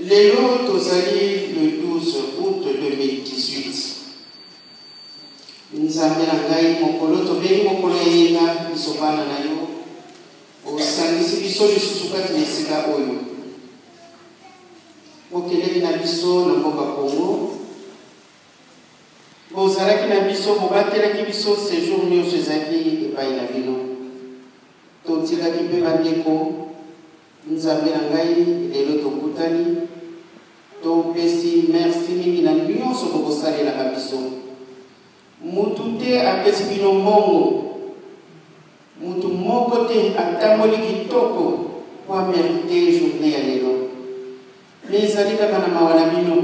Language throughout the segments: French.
Lélo Tozali le 12 août 2018. Nous avons un mokolo tobeli mokolo yenga bisobana na yo. Osangisi biso lisusu kati na esika oyo. Bokeleli na biso na mboka Congo. Bozalaki na biso bobatelaki biso séjour nyonso ezalaki epai na bino. Totikaki mpe bandeko Nzambe na ngai lelo tokutani topesi merci mingi na nyonso bokosalelaka biso. Mutu te apesi bino mbongo, mutu moko te atamboli kitoko po amerite journée ya lelo. Me ezali kaka na mawa na bino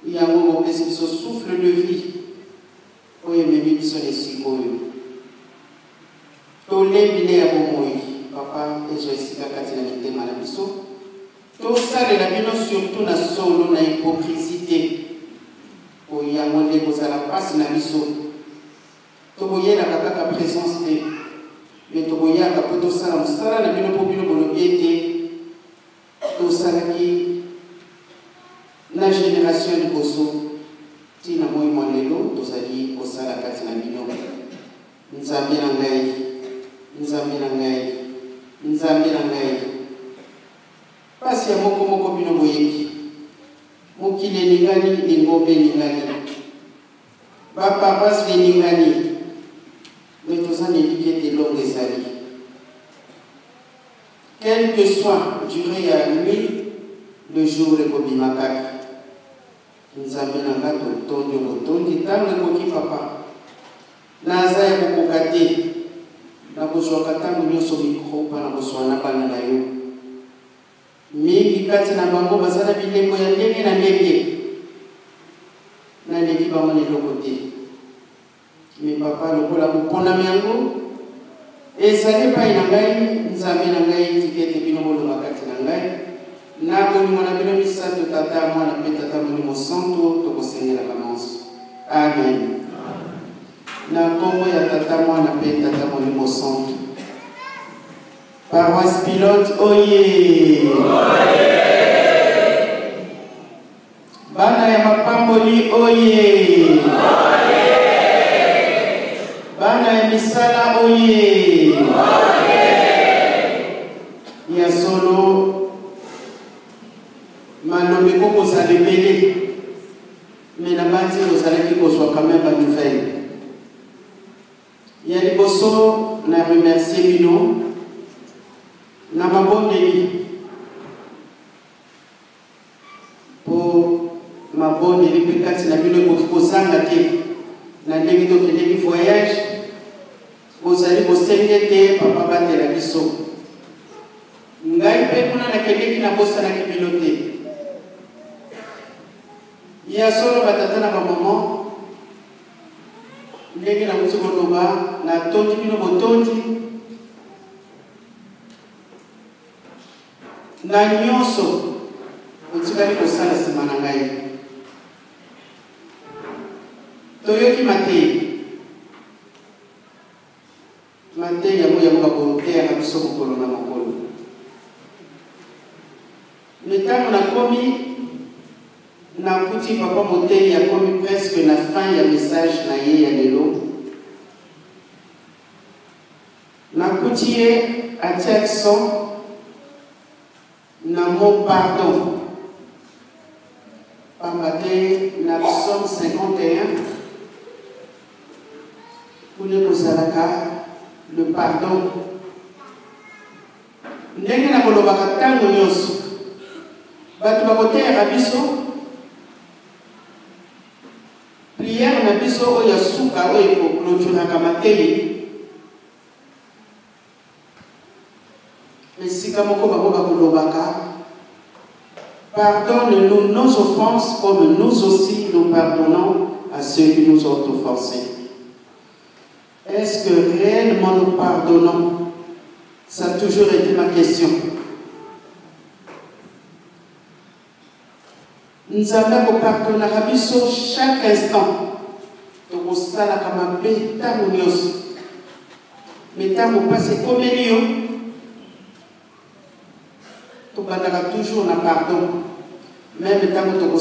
yango bopesi biso souffle de vie oyo ememi biso na esika oyo. Tolembi nde ya bomoi papa ezo esika kati na mitema na biso. Tosalela bino surtout na solo na hypocrisie te. Oyango nde kozala mpasi na biso. Toboyelaka kaka présence te. Me toboyaka mpo tosala mosala na bino mpo bino bolobi ete tosalaki na génération liboso ntina moi mwa lelo tozali kosala kati na bino. Nzambe na ngai, Nzambe na ngai, Nzambe na ngai. Pasi ya moko bino boyebi. Mokili elingani, lingombe elingani. Baparoise elingani. Mais toza neliki ete longue ezali. Quelle que soit durée ya nuit, le jour ekobima kaka. Nzambe na nga totondi botondi ntango ekoki papa. Naza ya kokoka te. Nakozwaka ntango nyonso mikro mpa na kozwa na bana na yo. Mingi kati na bango bazala bilembo ya ndenge na ndenge. Naleki bango na eloko te. Me papa lokola boponami yango ezali epai na ngai. Nzambe na ngai tika ete bino boloba kati na ngai. Na bolingo na bino misato tata mwana mpe tata molimo santo tokosengelaka nyonso. Amen. Na kombo ya tata mwana mpe tata molimo santo. Paroisse Pilote oye. Bana ya mapamboli oye. Bana ya misala oye. Ya solo malobi koko salebele. Mais na bati ozalaki kozwa quand même ba nouvelle. Ya liboso na remercier bino na mabondeli po mabondeli mpe kati na bino ekoki kozanga te na ndenge tokendeki voyage bozali bosenge te papa batela biso. Ngai mpe kuna nakendeki nabosanaki bino te. Ya solo batata na bamama ndenge nakuti koloba natondi bino botondi na nyonso otikali kosala nsima na ngai. Toyoki mateyi yango bakoteya biso mokolo na mokolo. Ntango nakomi nakuti papa moteyi akomi presque na fin ya message na ye ya lelo. Nakuti ye atia accent na mon pardon. Pambate na Psaume 51. Kune kozalaka le pardon. Ndenge na kolobaka ntango nyonso. Bato bakoteyaka biso. Prière na biso oyo ya suka oyo ekokloturaka mateyi. Esika moko bango bakolobaka pardonne-nous nos offenses comme nous aussi nous pardonnons à ceux qui nous ont offensés. Est-ce que réellement nous pardonnons? Ça a toujours été ma question. Nous avons pardonné à biso chaque instant. Tokosalaka mabe ntango nyonso. Mais ntango pasi ekomeli yo tobandaka toujours na pardon. même tant que tu as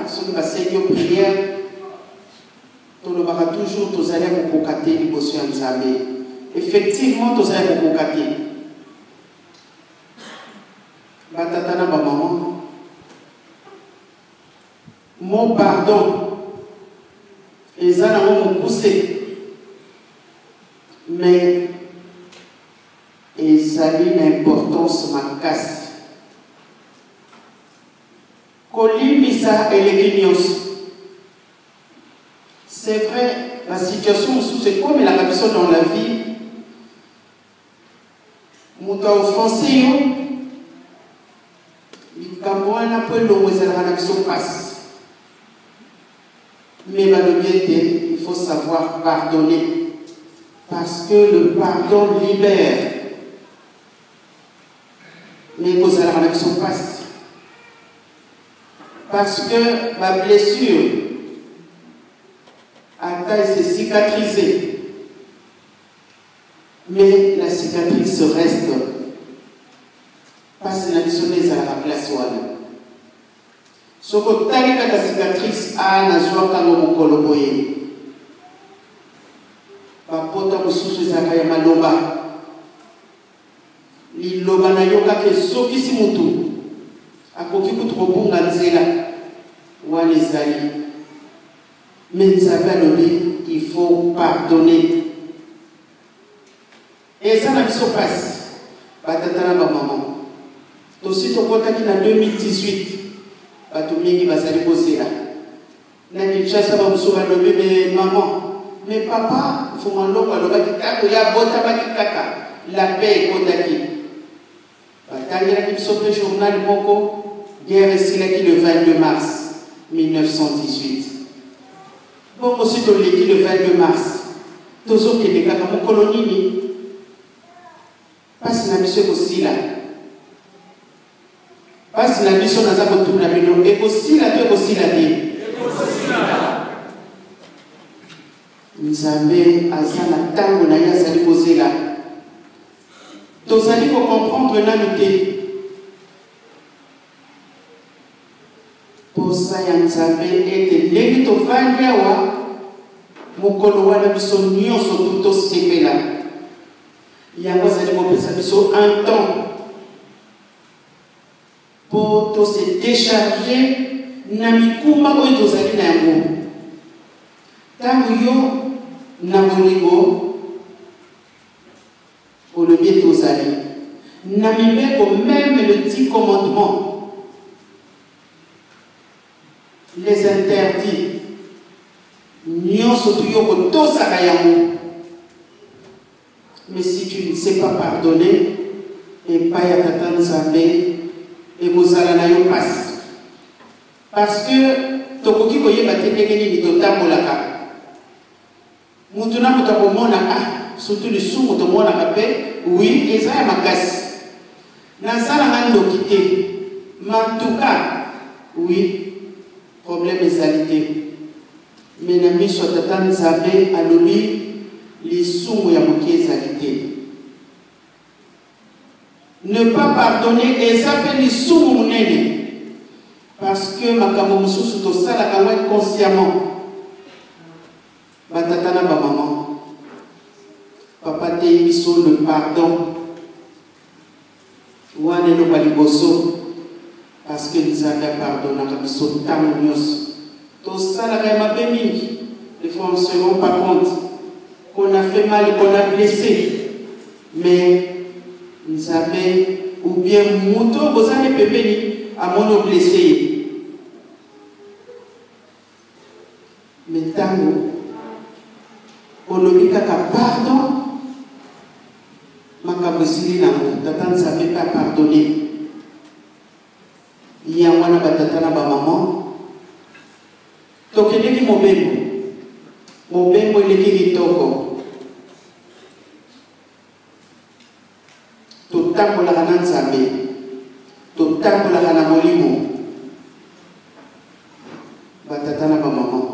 ce qui va servir prière, tu vas toujours tous aller pour cocater les bosses en Zambé. Effectivement, tous aller pour cocater. Batatana ba maman. Mon pardon. Ils ont poussé. Mais ils ont une importance ma casse. Kolimisa et les guignos. C'est vrai, la situation c'est comme la personne dans la vie. Mouta offensé, il mais il faut savoir pardonner. Parce que le pardon libère. Mais vous allez en action passe. Parce que ma blessure a été cicatrisée. Mais la cicatrice reste. Parce que la mission est à la place. Ce que la cicatrice a na joie quand on coloboye. Papa mususu zakaya maloba. Liloba na yoka ke soki si mutu. Akoki kutrobunga nzela. Wane zali. Mais il faut pardonner. Et ça n'a pas se passe. Batatana ba maman. Tosi to kota ki na 2018. Batumingi basali bosela. Na Kinshasa ba musuba lobe mais maman. Mais papa, il faut m'en aller à bota bakikaka. La paix est condamnée. Batangela qui sort le journal Moko, guerre est le 22 mars 1918. Bon, aussi l'équipe le 22 mars. Tous autres qui étaient comme colonie. Parce que la mission aussi là. Parce que la mission n'a pas tout la maison. Et aussi là, tu es aussi là. Nzambe azana tango na ya sali posela. Tozali ko comprendre nanute. Posa ya Nzambe ete ndenge tovandi awa mokolo wana biso nyonso tuto sepela. Yango azali kopesa biso un temps pour to se décharger na mikuma oyo tozali na yango. Tango yo na bolingo pour le bien tous aller. Na mibeko même le 10 commandements, les interdits. Nyonso tu yoko tosaka yango. Mais si tu ne sais pas pardonner, et pas ya tata Nzambe, et bozala na yo passe. Parce que tokoki koyeba te ndenge nini totambolaka. Mutuna mutakomona surtout le sous mutomona kape oui et ça ya makasi nazala ngando kité mantuka oui problème ezalité mais na miso tata Nzambe alobi lisumu ya moki ezalité ne pas pardonner et ça peut lisumu munene parce que makambo mususu tosala kangwa consciemment. Batatana ba maman. Papa te biso le pardon. Wane no baliboso. Parce que nous avons pardonné à biso tant nyos. To sala ka mabe mingi. Les fois on se rend pas compte qu'on a fait mal, qu'on a blessé. Mais nous avons ou bien muto bozane pepeni à mono blessé. Mais tango olobika ka pardon makabosili na tata Nzambe pas pardonner ya mwana batata na ba maman tokeleki mobembo eleki kitoko totambolaka na Nzambe totambolaka na molimo batata na ba maman.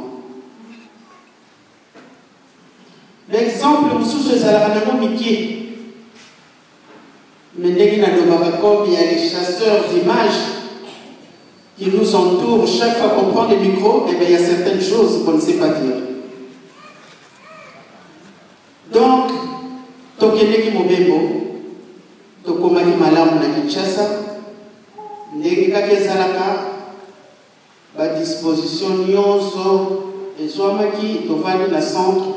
L'exemple sous ce salaire Mickey. Mais dès qu'il a comme il y a les chasseurs d'images, qui nous entourent, chaque fois qu'on prend des micros, eh bien, il y a certaines choses qu'on ne sait pas dire. Donc, Tokeneki Mobembo, Tokomaki Malamu na Kinshasa, ndenge kaka ezalaka ba disposition nyonso ezwamaki tovandi na centre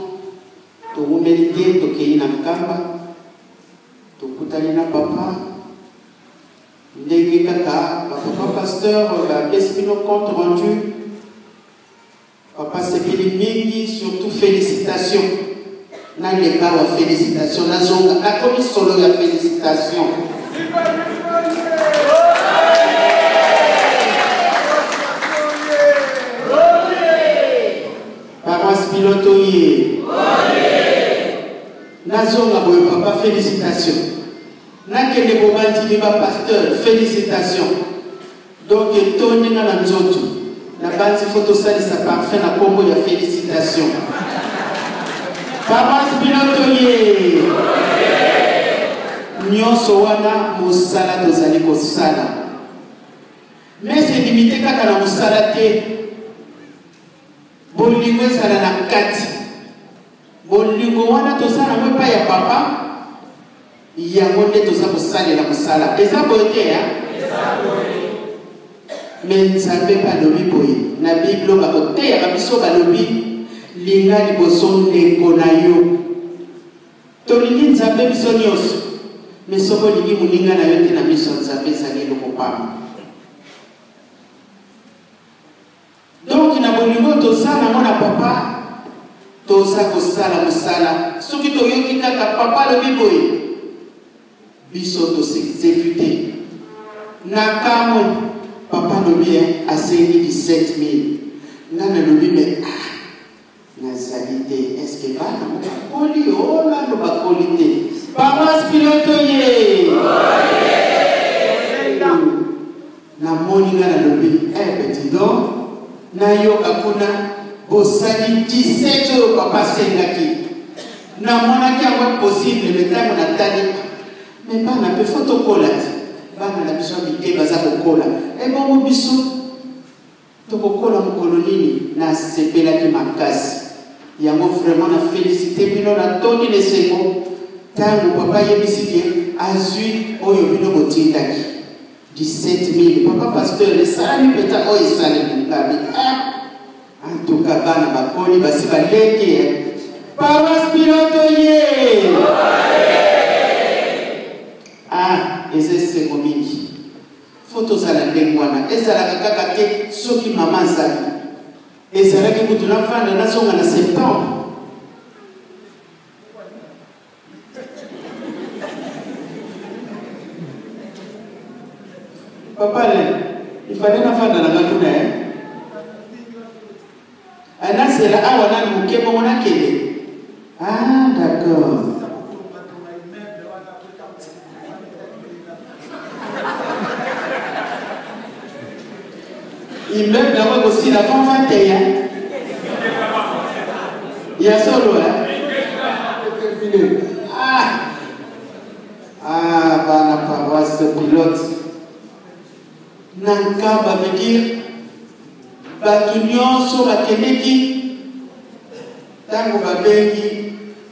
towumeli te tokei na Nkamba tokutani na papa ndenge kaka papa pasteur bapesi bino compte rendu papa sepeli mingi surtout félicitations na leka wa félicitations nazonga nakomi solo ya félicitations. Paroisse pilote ye. Nazonga boye papa félicitations. Nakende bobandi ba pasteur félicitations. Donc etoni na nzoto. Na bandi photo salisa parfait na kombo ya félicitations. Paroisse pilote ye. Nyonso wana musala tozali kosala. Mais c'est limité kaka na musala te. Bolingo ezala na kati. Bolingo wana tozala mwepa ya papa. Yango nde toza kosalela mosala. Eza boye te ya? Mais Nzambe balobi boye. Na Bible bakoteyaka biso balobi linga liboso ndeko na yo. Tolingi Nzambe biso nyonso. Mais soko lingi moninga na yo te na miso Nzambe ezali eloko pamba. Donc, na bolingo tosala mona papa toza kosala mosala soki toyoki kaka papa lobi boye biso tosexécuté na kamwe papa lobi asengi 17 000 nga lobi me nazali te est-ce que bana bakoli olano bakoli te paroisse pilote ye na moni nga lobi petit donc na yoka kuna bosali 17 papa sengaki na monaki yango possible le temps na tali mais bana pe photo collate bana na biso bité baza kokola e bongo biso to kokola mokolo nini na sepelaki makasi yango vraiment na félicité bino na toni lesengo tango papa yebisi bien azui oyo bino botindaki 17 000. Papa pasteur, les salami peut-être, oh, ils salami. En tout cas, bana bakoli, basi baleke. Paroisse pilote ye. Ah, et c'est comique. Photos à la dengwana. Et ça la kaka te, soki maman zali. Et ça la que tu l'as fait dans la nation en septembre. Papa, il fallait la faire dans la matinée. Anna, c'est là, ah, on a le bouquet, on a quel. Ah, d'accord. Il meurt d'abord aussi la femme 21. Il y a solo, hein? Ah, bah, la paroisse pilote. Nkamba veut dire Batunion sur la Keneki Tango Babengi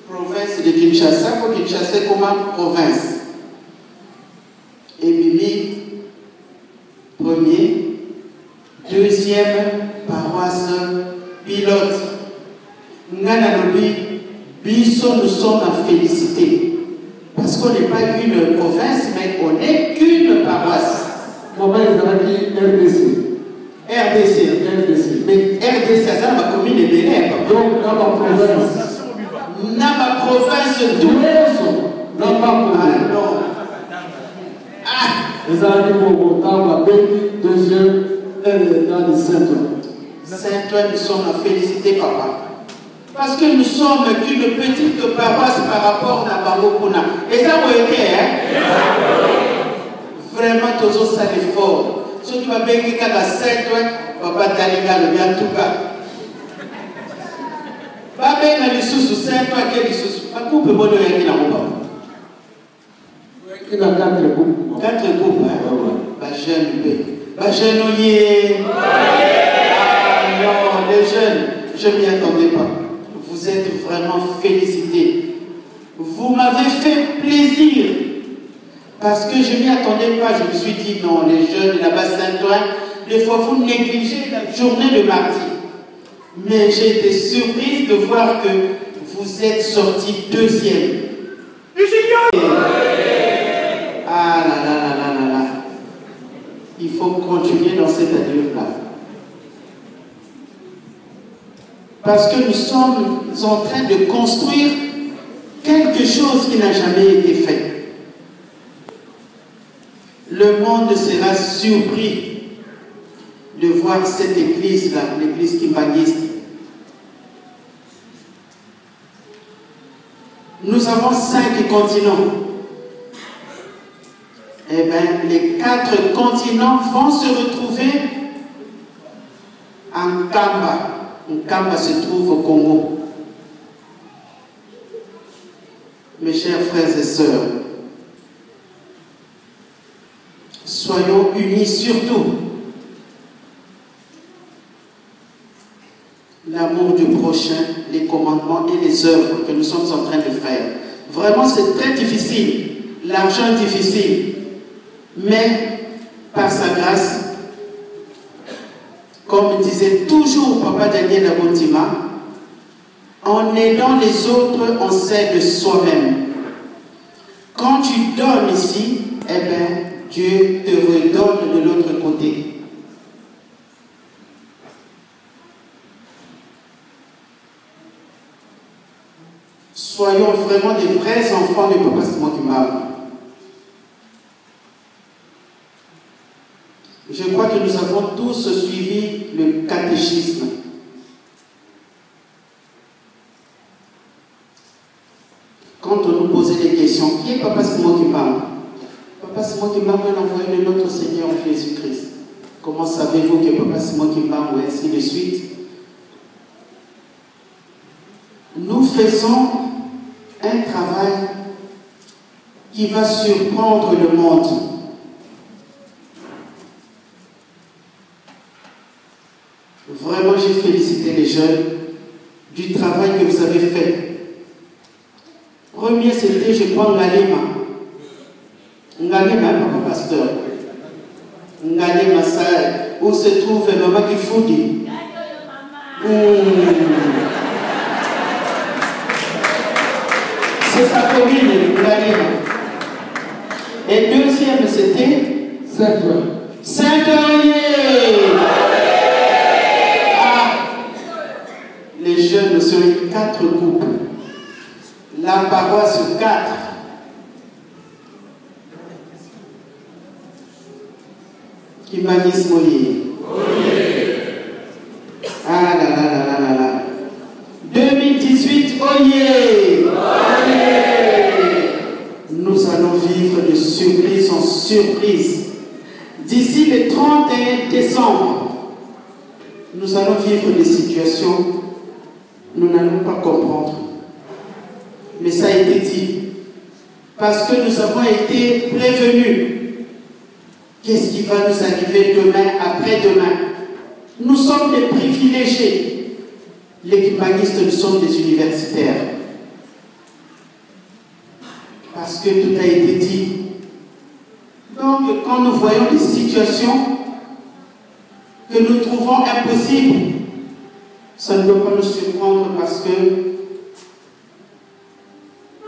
province de Kinshasa pour Kinshasa comme province et Bibi premier deuxième paroisse pilote Ngana Lobi Biso nous sommes à féliciter parce qu'on n'est pas une province mais on n'est qu'une paroisse. Comment ils ont dit RDC? RDC. Mais RDC, ça va commune de Bénin. Donc, dans ma province. Dans ma province, d'où dans ma province. Non. Ils ont dit pour la deuxième, dans le Saint-Ouen. Saint-Ouen, nous sommes à féliciter papa. Parce que nous sommes qu'une petite paroisse par rapport à Bamokuna. Et ça, vous êtes, hein? Vraiment, tous ça l'effort. Ce qui m'a bien dit qu'à la Saint-Ouen, papa Taliga le bien tout cas. Pas bien les sous Saint-Ouen, quel sous. Pas coupe bon de rien dans mon papa. Il a 4 coupes. 4 coupes, hein? Bah, jeune peu. Bagenouillé. Ah non, les jeunes, je ne m'y attendais pas. Vous êtes vraiment félicités. Vous m'avez fait plaisir. Parce que je ne m'y attendais pas. Je me suis dit, non, les jeunes de la Basse-Saint-Ouen, des fois vous négligez la journée de mardi. Mais j'ai été surprise de voir que vous êtes sortis deuxième. Ah là là là là là là. Il faut continuer dans cette allure-là. Parce que nous sommes en train de construire quelque chose qui n'a jamais été fait. Le monde sera surpris de voir cette église-là, l'église kimbanguiste. Nous avons 5 continents. Eh bien, les 4 continents vont se retrouver en Kamba. Kamba se trouve au Congo. Mes chers frères et sœurs, soyons unis surtout. L'amour du prochain, les commandements et les œuvres que nous sommes en train de faire. Vraiment, c'est très difficile. L'argent est difficile. Mais, par sa grâce, comme disait toujours Papa Daniel Abontima, en aidant les autres, on s'aide soi-même. Quand tu donnes ici, eh bien, Dieu te redonne de l'autre côté. Soyons vraiment des vrais enfants de Papa Simon Kimbangu. Je crois que nous avons tous suivi le catéchisme. Quand on nous posait des questions, qui est Papa Simon Kimbangu? Papa Simon Kimbangu est l'envoyé de notre Seigneur Jésus-Christ. Comment savez-vous que Papa Simon Kimbangu est ainsi de suite? Nous faisons un travail qui va surprendre le monde. Vraiment, j'ai félicité les jeunes du travail que vous avez fait. Premier, c'était, je crois, Ngalema. Ngalema, papa pasteur. Ngalema, ça, où se trouve Maman Kifoudi. C'est sa commune, Ngalema. Et deuxième, c'était Saint-Ouen. Les jeunes sur les 4 groupes. La paroisse 4. Kimbanguiste Molier. Ah là là là là là là. 2018, oyez! Nous allons vivre de surprise en surprise. D'ici le 31 décembre, nous allons vivre des situations nous n'allons pas comprendre. Mais ça a été dit. Parce que nous avons été prévenus. Qu'est-ce qui va nous arriver demain, après-demain? Nous sommes des privilégiés. Les kimbanguistes, nous sommes des universitaires. Parce que tout a été dit. Donc, quand nous voyons des situations que nous trouvons impossibles, ça ne doit pas nous surprendre parce que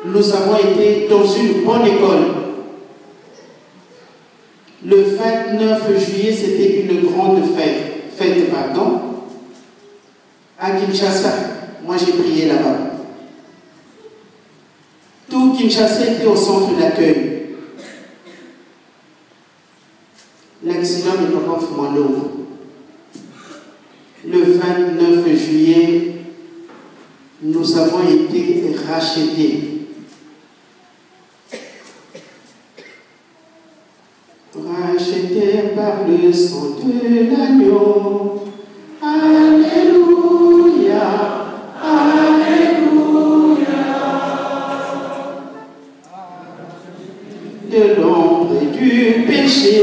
nous avons été dans une bonne école. Le 29 juillet, c'était une grande fête, à Kinshasa. Moi, j'ai prié là-bas. Tout Kinshasa était au centre d'accueil. L'accident de Papa Fumalo. Le 29 juillet, nous avons été rachetés. Rachetés par le sang de l'agneau. Alléluia, Alléluia. De l'ombre et du péché.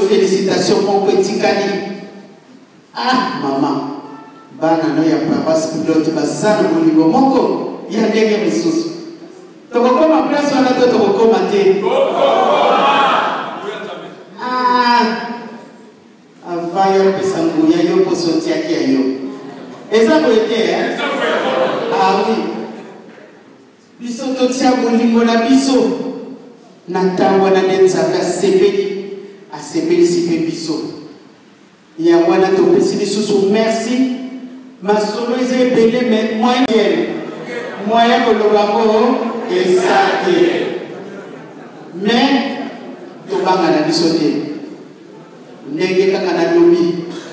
Félicitations mon petit Kali. Ah maman, bana no ya paroisse pilote basana muligo moko ya ndenge misusu. Tokokoma place wana to tokokoma te. Ah, avaya pesa nguya yo posoti yake yayo. Eza boyete Ah oui. Biso totia muligo na biso. Ntango na nzaka sepeli. A sepeli biso. Ya wana topesi lisusu merci. Masolo eze ebele mais moyen koloba ngo esake. Mais tobanga na biso te. Ndenge kaka na lobi.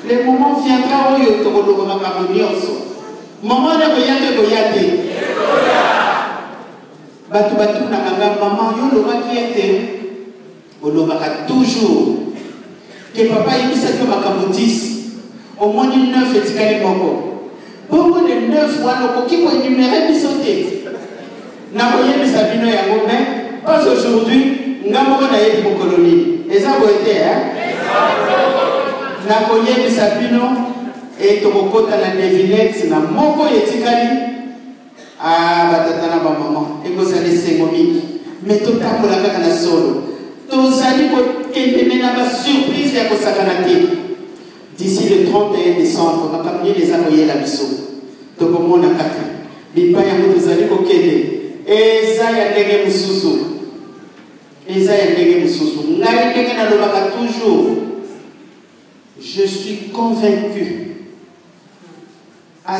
Le moment viendra oyo tokoloba makambo nyonso. Maman na koyate koyate. Batu na kanga maman yo lobaki ete olobaka toujours que papa yebisa que makambo 10 au moins 9 etikali moko. Beaucoup de 9 wana okoki koenumere biso te. Na koyebisa bino yango mais pas aujourd'hui nga moko nayebi mokolo nini. Eza boye te na koyebisa bino e tokokota na devinette na moko etikali. Ah, batata na ba maman ekozala esengo mingi mais totambola kaka na solo. Tozali kokende na ba surprise ya kosakana te. D'ici le 31 décembre makambo les amoyela biso tokomona kaka bipa yango tozali kokende eza ya ndenge mususu ngai ndenge nalobaka toujours je suis convaincu à 150%,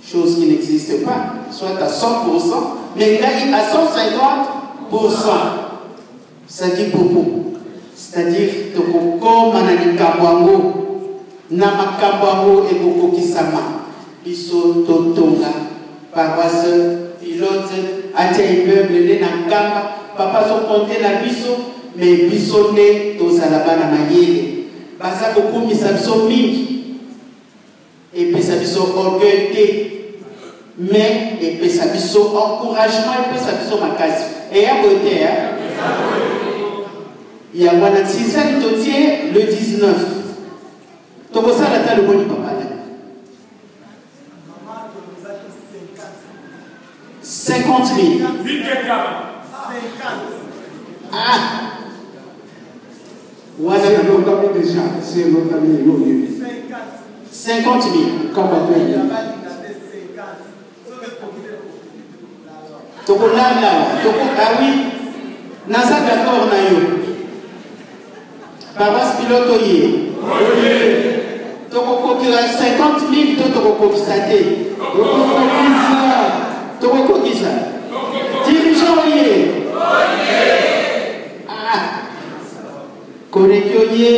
chose qui n'existe pas, soit à 100%, mais à 150%. Ça dit beaucoup. C'est-à-dire que comme Mananikamwango, Namakamwango et Boko Kisama, Iso Totonga, paroisse, pilote, Atia immeuble, Nenakamba, papa sont comptés la biso, mais bisonné, Tosalabana Mayele, Basa Boko Misabso Mingi, et puis ça biso orgueil, mais et puis ça biso encouragement, et puis ça biso makasi. Et à côté, il y a un système totier le 19. Donc ça la le bon papa. 50 000. Ah. Voilà le déjà. C'est l'autre 50 000. Comme ah oui. Nasa d'accord na yo. Paroisse pilote yé. Toko kira 50 000 toko kisate. Toko kisa. Dirigeant yé. Ah. Konekyo yé.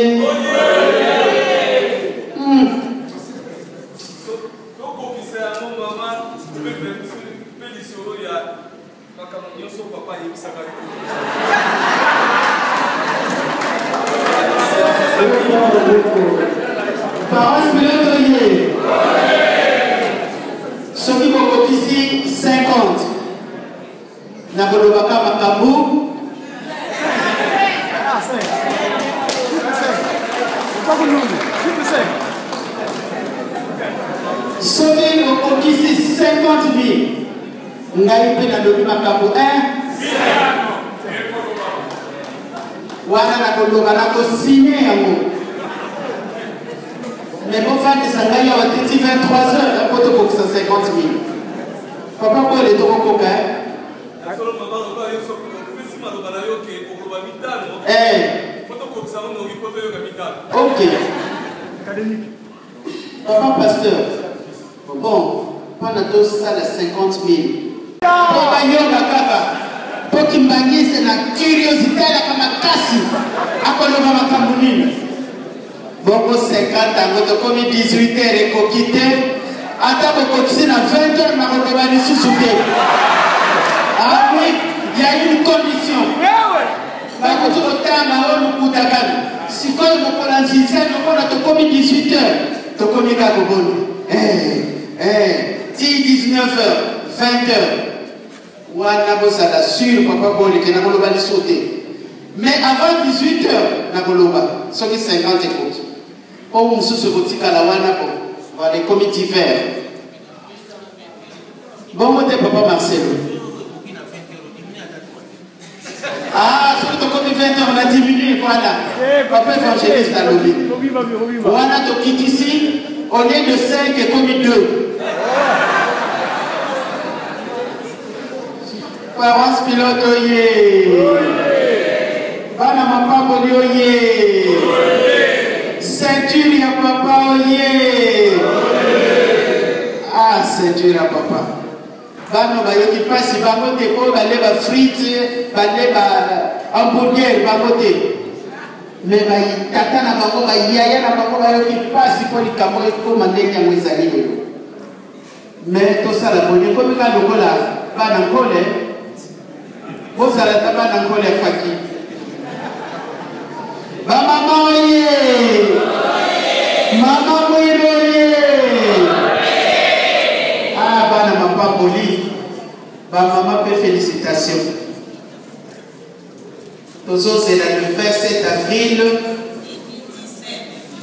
Paroisse pilote yé. Soki bokokisi 50. Nakolobaka makambu. Soki bokokisi 50 000. Ngai pe nalobi makambu 1. Wana nakoloba nakosine yango. Mais bon, faire des sangailles à 23 heures, à côté pour 150 000. Papa, pour les deux coca. Ok. Papa, pasteur. Bon, pendant tout ça, les 50 000. Papa, yoga, kaka. Pour qu'il m'aille, c'est la curiosité, la kamakasi. À quoi le va m'accompagner? Bon, 50 ans, comme 18 heures et coquité, attends, on à 20 heures, ma recommandé sous-souté. Ah oui, il y a une condition. Si quand on prend on a 18 heures, tu connais qu'à si 19 heures, 20 heures, on a sûr, papa, on a sauter. Mais avant 18 heures, on a 50 écoutes. Oh, on se retire à la wana pour les comités verts. Bon, moi, papa Marcelo. Ah, sur ton comité 20 heures, on a diminué, voilà. Papa évangéliste à l'objet. On a tout quitte ici, on est de 5 et commis 2. Paroisse pilote, yé. Bana mapambo, yé. Ceinture ya papa, oye. Ah, ceinture ya papa. Bano bayoki pasi bango te ko bale ba frites, bale ba hamburger bango te. Mais ba tata na bango ba yaya na bango bayoki pasi ko likambo ko mandenge ya mwezali lelo. Mais to sala boni ko bika lokola bana ngole. Bo sala ta bana ngole faki. Ba mama oye. Mama Mouiroye. Ah, bana mapa boli. Ba maman pe félicitations. Tozo c'est le 27 avril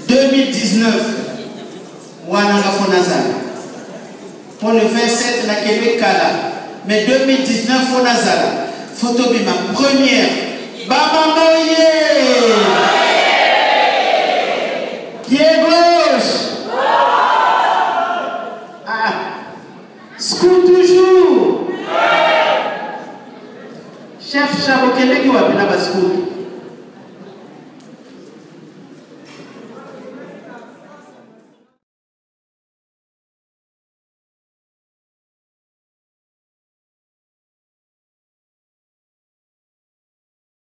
2019. Wana Fonazala. Pour le 27 na Québec Kala. Mais 2019 Fonazala. Photo de ma première. Ba maman oye.